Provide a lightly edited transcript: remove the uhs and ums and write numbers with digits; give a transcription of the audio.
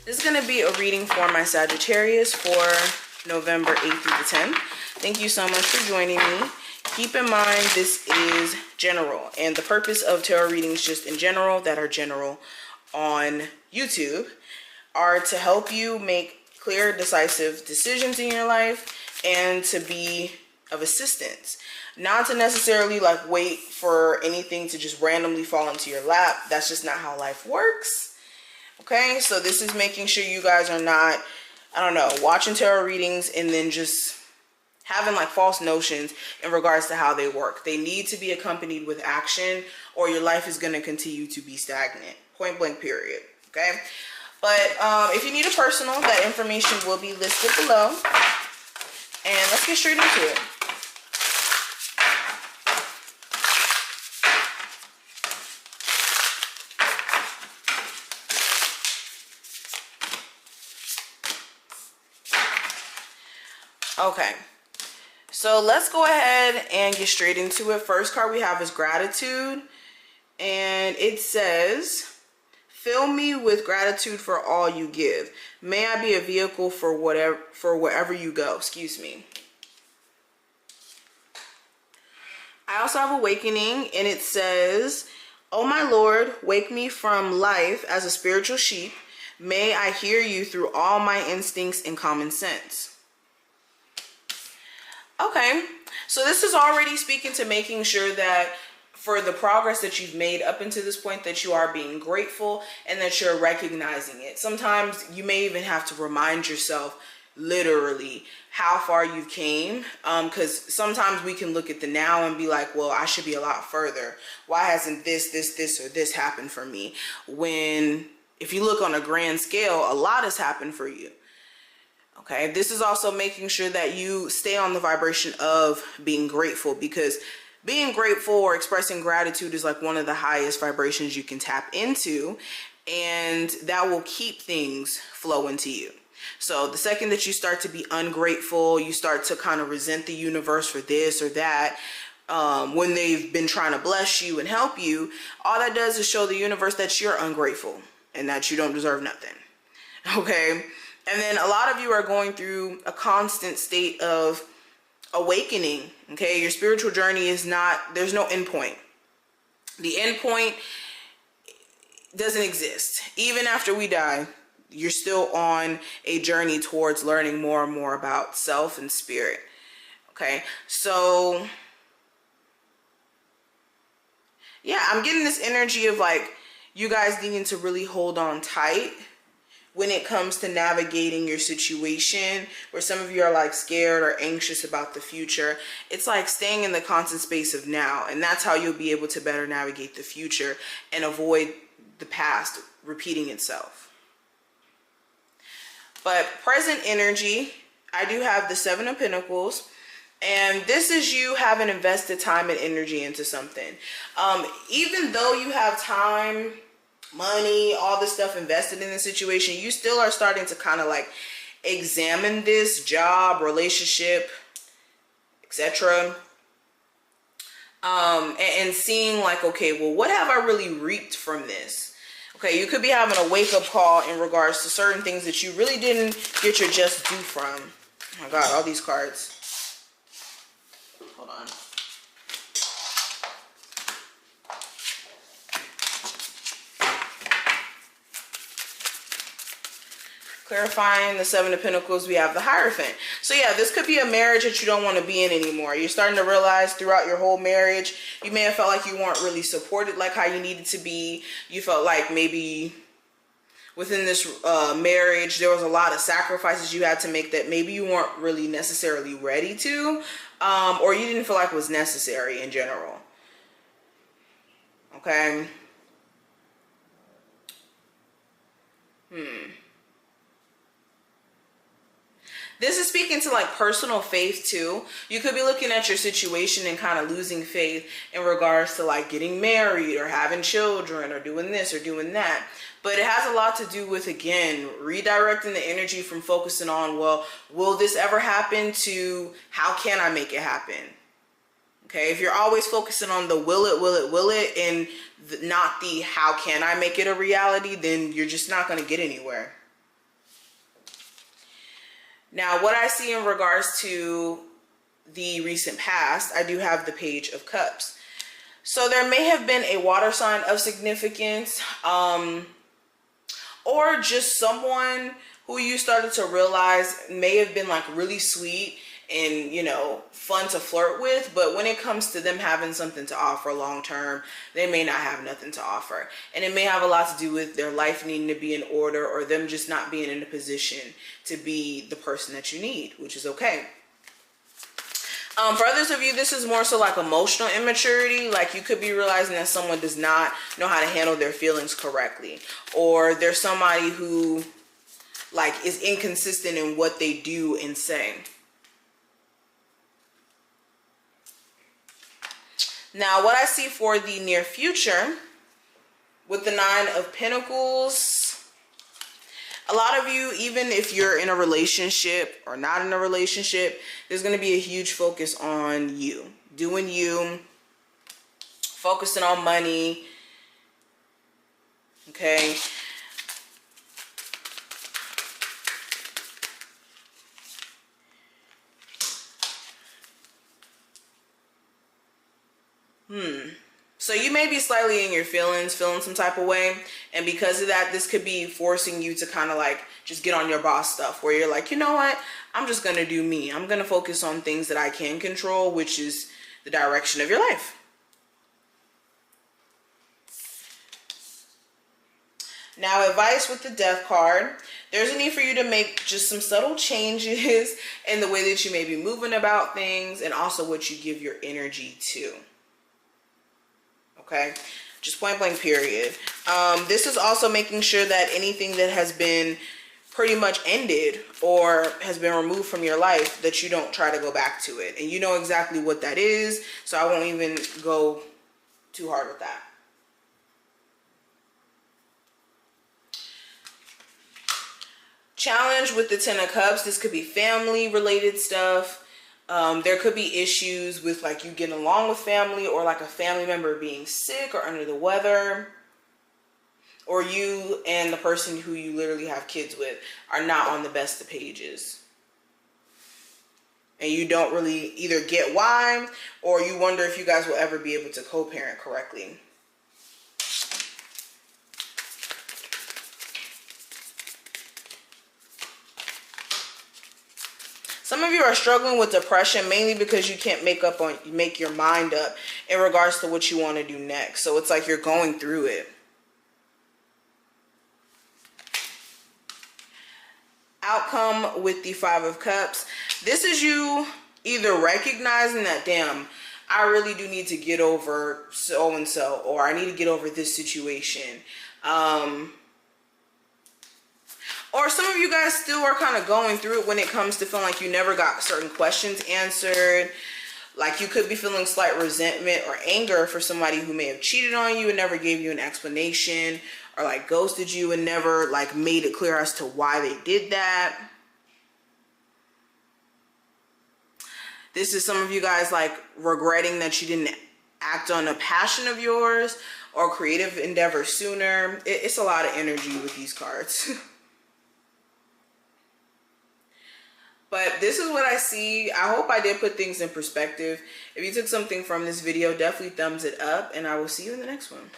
This is going to be a reading for my Sagittarius for November 8th through the 10th. Thank you so much for joining me. Keep in mind, this is general, and the purpose of tarot readings just in general that are general on YouTube are to help you make clear, decisive decisions in your life and to be of assistance. Not to necessarily like wait for anything to just randomly fall into your lap. That's just not how life works. Okay, so this is making sure you guys are not, I don't know, watching tarot readings and then just having like false notions in regards to how they work. They need to be accompanied with action, or your life is going to continue to be stagnant. Point blank, period. Okay, but if you need a personal, that information will be listed below. And let's get straight into it. Okay, so let's go ahead and get straight into it. First card we have is gratitude, and it says, fill me with gratitude for all you give. May I be a vehicle for wherever you go. Excuse me. I also have awakening, and it says, oh my Lord, wake me from life as a spiritual sheep. May I hear you through all my instincts and common sense. Okay, so this is already speaking to making sure that for the progress that you've made up until this point, that you are being grateful and that you're recognizing it. Sometimes you may even have to remind yourself literally how far you've came, because sometimes we can look at the now and be like, well, I should be a lot further. Why hasn't this or this happened for me? When if you look on a grand scale, a lot has happened for you. Okay, this is also making sure that you stay on the vibration of being grateful, because being grateful or expressing gratitude is like one of the highest vibrations you can tap into, and that will keep things flowing to you. So the second that you start to be ungrateful, you start to kind of resent the universe for this or that, when they've been trying to bless you and help you, all that does is show the universe that you're ungrateful and that you don't deserve nothing. Okay. And then a lot of you are going through a constant state of awakening. Okay, your spiritual journey is not, there's no end point. The end point doesn't exist. Even after we die, you're still on a journey towards learning more and more about self and spirit. Okay, so yeah, I'm getting this energy of like you guys needing to really hold on tight when it comes to navigating your situation, where some of you are like scared or anxious about the future. It's like staying in the constant space of now, and that's how you'll be able to better navigate the future and avoid the past repeating itself. But present energy, I do have the 7 of Pentacles, and this is you having invested time and energy into something. Even though you have time, money, all this stuff invested in the situation, you still are starting to kind of like examine this job, relationship, etc. And seeing like, okay, well, what have I really reaped from this? Okay, you could be having a wake-up call in regards to certain things that you really didn't get your just due from. Oh my God, all these cards. Hold on. Clarifying the 7 of Pentacles, we have the Hierophant. So yeah, this could be a marriage that you don't want to be in anymore. You're starting to realize throughout your whole marriage, you may have felt like you weren't really supported like how you needed to be. You felt like maybe within this marriage, there was a lot of sacrifices you had to make that maybe you weren't really necessarily ready to, or you didn't feel like was necessary in general. Okay. This is speaking to like personal faith too. You could be looking at your situation and kind of losing faith in regards to like getting married or having children or doing this or doing that. But it has a lot to do with, again, redirecting the energy from focusing on, well, will this ever happen, to how can I make it happen? Okay, if you're always focusing on the will it, and not the how can I make it a reality, then you're just not going to get anywhere. Now, what I see in regards to the recent past, I do have the Page of Cups. So there may have been a water sign of significance, or just someone who you started to realize may have been like really sweet and, you know, fun to flirt with, but when it comes to them having something to offer long term, they may not have nothing to offer. And it may have a lot to do with their life needing to be in order, or them just not being in a position to be the person that you need, which is okay. For others of you, this is more so like emotional immaturity. Like you could be realizing that someone does not know how to handle their feelings correctly, or there's somebody who like is inconsistent in what they do and say. Now, what I see for the near future with the Nine of Pentacles, a lot of you, even if you're in a relationship or not in a relationship, there's going to be a huge focus on you, doing you, focusing on money, okay? So you may be slightly in your feelings, feeling some type of way. And because of that, this could be forcing you to kind of like just get on your boss stuff, where you're like, you know what? I'm just going to do me. I'm going to focus on things that I can control, which is the direction of your life. Now, advice with the Death card. There's a need for you to make just some subtle changes in the way that you may be moving about things, and also what you give your energy to. Okay, just point blank period. This is also making sure that anything that has been pretty much ended or has been removed from your life, that you don't try to go back to it. And you know exactly what that is, so I won't even go too hard with that. Challenge with the Ten of Cups. This could be family related stuff. There could be issues with like you getting along with family, or like a family member being sick or under the weather, or you and the person who you literally have kids with are not on the best of pages. And you don't really either get why, or you wonder if you guys will ever be able to co-parent correctly. Some of you are struggling with depression, mainly because you can't make your mind up in regards to what you want to do next. So it's like you're going through it. Outcome with the Five of Cups. This is you either recognizing that, damn, I really do need to get over so-and-so, or I need to get over this situation. Or some of you guys still are kind of going through it when it comes to feeling like you never got certain questions answered. Like you could be feeling slight resentment or anger for somebody who may have cheated on you and never gave you an explanation, or like ghosted you and never like made it clear as to why they did that. This is some of you guys like regretting that you didn't act on a passion of yours or creative endeavor sooner. It's a lot of energy with these cards. But this is what I see. I hope I did put things in perspective. If you took something from this video, definitely thumbs it up, and I will see you in the next one.